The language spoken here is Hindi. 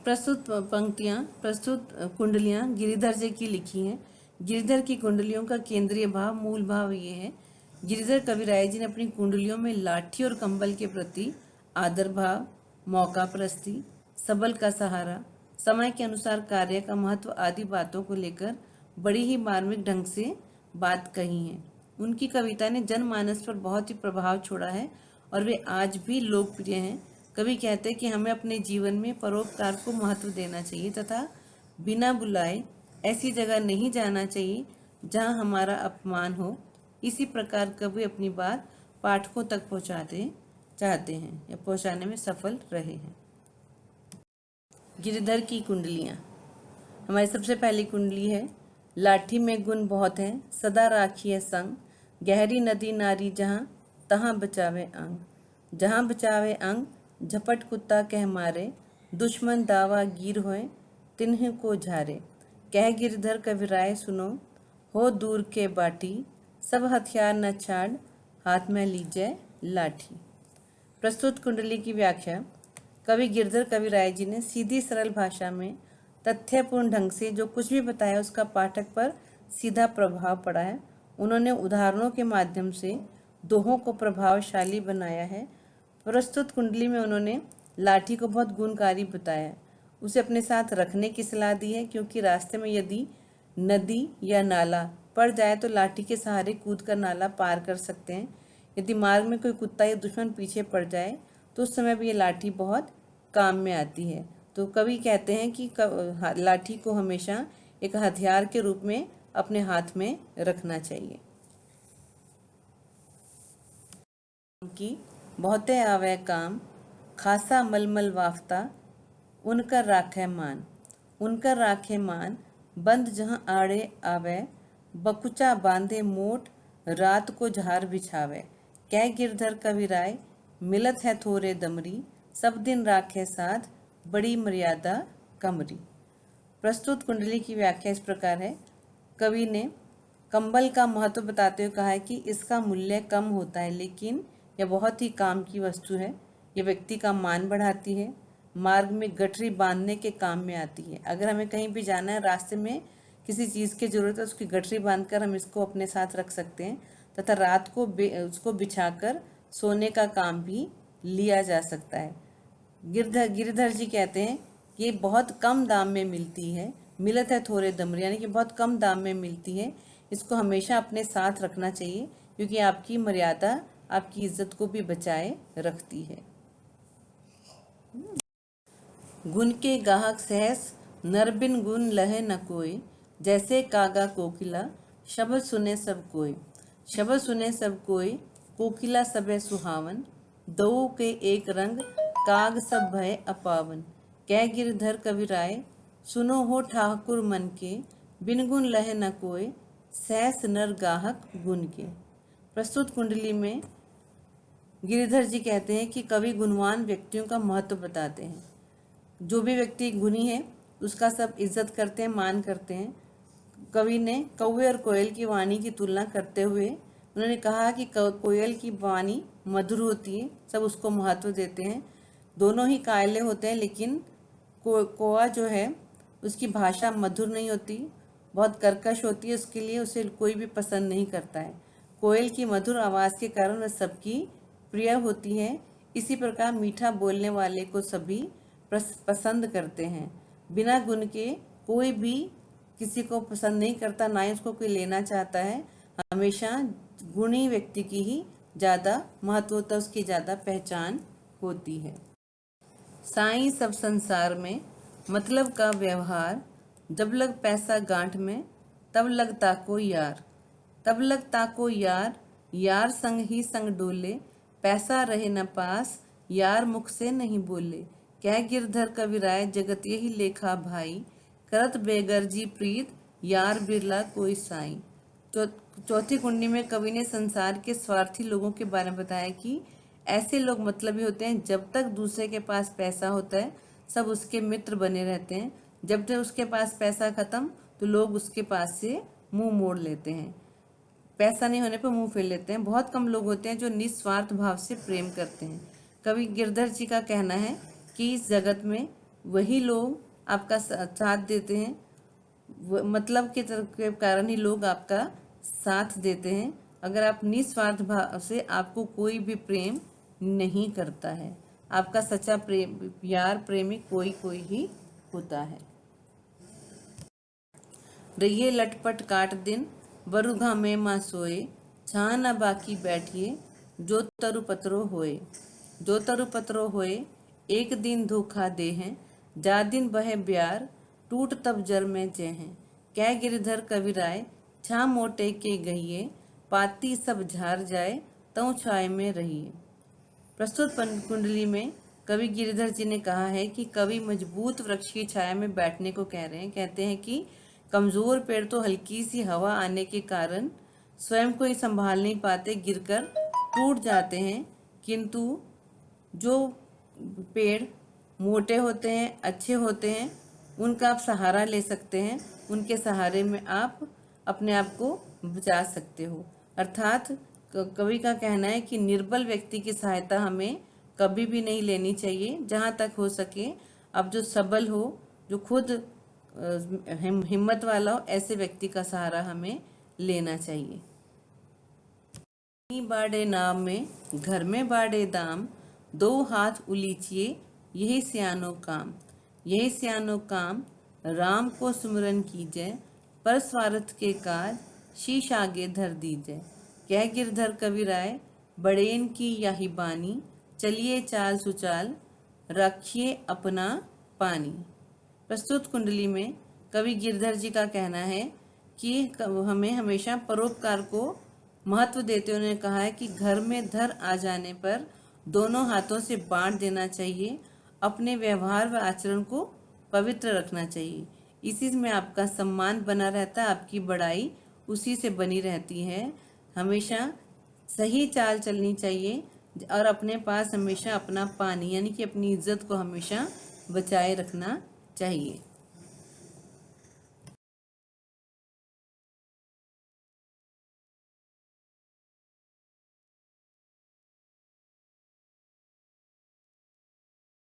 प्रस्तुत कुंडलियाँ गिरिधर जी की लिखी हैं। गिरिधर की कुंडलियों का केंद्रीय भाव, मूल भाव ये है। गिरिधर कविराय जी ने अपनी कुंडलियों में लाठी और कंबल के प्रति आदर भाव, मौका परस्ती, सबल का सहारा, समय के अनुसार कार्य का महत्व आदि बातों को लेकर बड़ी ही मार्मिक ढंग से बात कही है। उनकी कविता ने जनमानस पर बहुत ही प्रभाव छोड़ा है और वे आज भी लोकप्रिय हैं। कवि कहते हैं कि हमें अपने जीवन में परोपकार को महत्व देना चाहिए तथा बिना बुलाए ऐसी जगह नहीं जाना चाहिए जहां हमारा अपमान हो। इसी प्रकार कवि अपनी बात पाठकों तक पहुंचाते चाहते हैं या पहुंचाने में सफल रहे हैं। गिरिधर की कुंडलियाँ। हमारी सबसे पहली कुंडली है, लाठी में गुण बहुत है, सदा राखिए संग, गहरी नदी नारी जहाँ तहाँ बचावे अंग, जहाँ बचावे अंग झपट कुत्ता कह मारे, दुश्मन दावा गिर होए तिन्ह को झारे। कह गिरधर कविराय सुनो, हो दूर के बाटी, सब हथियार न छाड़, हाथ में लीजिए लाठी। प्रस्तुत कुंडली की व्याख्या। कवि गिरधर कविराय जी ने सीधी सरल भाषा में तथ्यपूर्ण ढंग से जो कुछ भी बताया उसका पाठक पर सीधा प्रभाव पड़ा है। उन्होंने उदाहरणों के माध्यम से दोहों को प्रभावशाली बनाया है। प्रस्तुत कुंडली में उन्होंने लाठी को बहुत गुणकारी बताया, उसे अपने साथ रखने की सलाह दी है, क्योंकि रास्ते में यदि नदी या नाला पड़ जाए तो लाठी के सहारे कूद कर नाला पार कर सकते हैं। यदि मार्ग में कोई कुत्ता या दुश्मन पीछे पड़ जाए तो उस समय भी ये लाठी बहुत काम में आती है। तो कवि कहते हैं कि लाठी को हमेशा एक हथियार के रूप में अपने हाथ में रखना चाहिए। कि बहुते आवे काम, खासा मलमल वाफ्ता, उनकर राखे मान, उनकर राखे मान, बंद जहाँ आड़े आवे, बकुचा बांधे मोट, रात को झार बिछावे। कह गिरधर कविराय मिलत है थोरे दमरी, सब दिन राखे साध, बड़ी मर्यादा कमरी। प्रस्तुत कुंडली की व्याख्या इस प्रकार है। कवि ने कंबल का महत्व बताते हुए कहा है कि इसका मूल्य कम होता है, लेकिन यह बहुत ही काम की वस्तु है। यह व्यक्ति का मान बढ़ाती है, मार्ग में गठरी बांधने के काम में आती है। अगर हमें कहीं भी जाना है, रास्ते में किसी चीज़ की ज़रूरत है, उसकी गठरी बांधकर हम इसको अपने साथ रख सकते हैं तथा रात को उसको बिछाकर सोने का काम भी लिया जा सकता है। गिरधर जी कहते हैं ये बहुत कम दाम में मिलती है, मिलत है थोड़े दमरी, यानी कि बहुत कम दाम में मिलती है। इसको हमेशा अपने साथ रखना चाहिए, क्योंकि आपकी मर्यादा, आपकी इज्जत को भी बचाए रखती है। गुण के गाहक सहस, नर बिन गुण लहे न कोई, जैसे कागा कोकिला, शब्द सुने सब कोई। शब्द सुने सब कोई, कोकिला सबे सुहावन, दो के एक रंग, काग सब भय अपावन। कह गिरधर कविराय सुनो हो ठाकुर मन के, बिन गुण लहे न कोई, सहस नर गाहक गुण के। प्रस्तुत कुंडली में गिरिधर जी कहते हैं कि कवि गुणवान व्यक्तियों का महत्व बताते हैं। जो भी व्यक्ति गुणी है उसका सब इज्जत करते हैं, मान करते हैं। कवि ने कौवे और कोयल की वाणी की तुलना करते हुए उन्होंने कहा कि कोयल की वाणी मधुर होती है, सब उसको महत्व देते हैं। दोनों ही कायले होते हैं, लेकिन कौवा जो है उसकी भाषा मधुर नहीं होती, बहुत कर्कश होती है, उसके लिए उसे कोई भी पसंद नहीं करता है। कोयल की मधुर आवाज़ के कारण वह सबकी प्रिय होती है। इसी प्रकार मीठा बोलने वाले को सभी पसंद करते हैं। बिना गुण के कोई भी किसी को पसंद नहीं करता, ना ही उसको कोई लेना चाहता है। हमेशा गुणी व्यक्ति की ही ज़्यादा महत्व होता है, उसकी ज़्यादा पहचान होती है। साईं सब संसार में मतलब का व्यवहार, जब लग पैसा गांठ में तब लगता को यार, तब लगता को यार, यार संग ही संग डोले, पैसा रहे न पास, यार मुख से नहीं बोले। कह गिरधर कविराय जगत यही लेखा भाई, करत बेगरजी प्रीत, यार बिरला कोई साईं। चौथी कुंडली में कवि ने संसार के स्वार्थी लोगों के बारे में बताया कि ऐसे लोग मतलबी होते हैं, जब तक दूसरे के पास पैसा होता है सब उसके मित्र बने रहते हैं, जब तक उसके पास पैसा खत्म तो लोग उसके पास से मुंह मोड़ लेते हैं, पैसा नहीं होने पर मुंह फेर लेते हैं। बहुत कम लोग होते हैं जो निस्वार्थ भाव से प्रेम करते हैं। कवि गिरधर जी का कहना है कि इस जगत में वही लोग आपका साथ देते हैं, मतलब के कारण ही लोग आपका साथ देते हैं। अगर आप निस्वार्थ भाव से, आपको कोई भी प्रेम नहीं करता है। आपका सच्चा प्रेमी कोई कोई ही होता है। रहिए लटपट काट दिन, बरुघा में माँ सोए, छाँ न बाकी बैठिए, जो तरु पत्रो होए। जो तरु पत्रो होए, एक दिन धोखा दे हैं, जा दिन बहे ब्यार, टूट तब जर में जय हैं। कै गिरधर कविराय, छा मोटे के गहिए, पाती सब झार जाए, तऊ छाए में रहिए। प्रस्तुत कुंडली में कवि गिरिधर जी ने कहा है कि कवि मजबूत वृक्ष की छाया में बैठने को कह रहे हैं। कहते हैं कि कमजोर पेड़ तो हल्की सी हवा आने के कारण स्वयं को ही संभाल नहीं पाते, गिरकर टूट जाते हैं, किंतु जो पेड़ मोटे होते हैं, अच्छे होते हैं, उनका आप सहारा ले सकते हैं। उनके सहारे में आप अपने आप को बचा सकते हो। अर्थात कवि का कहना है कि निर्बल व्यक्ति की सहायता हमें कभी भी नहीं लेनी चाहिए। जहाँ तक हो सके, अब जो सबल हो, जो खुद हिम्मत वाला हो, ऐसे व्यक्ति का सहारा हमें लेना चाहिए। बाड़े नाम में घर में बाड़े दाम, दो हाथ उलीचिए यही सियानो काम। यही सियानो काम, राम को सुमरन कीजय, पर स्वार्थ के काज शीश आगे धर दीजय। कह गिरधर कविराय, बड़ेन की याही बानी, चलिए चाल सुचाल, रखिए अपना पानी। प्रस्तुत कुंडली में कवि गिरधर जी का कहना है कि हमें हमेशा परोपकार को महत्व देते हुए उन्होंने कहा है कि घर में धर आ जाने पर दोनों हाथों से बांट देना चाहिए। अपने व्यवहार व आचरण को पवित्र रखना चाहिए। इसी में आपका सम्मान बना रहता है, आपकी बड़ाई उसी से बनी रहती है। हमेशा सही चाल चलनी चाहिए और अपने पास हमेशा अपना पानी यानी कि अपनी इज्जत को हमेशा बचाए रखना चाहिए।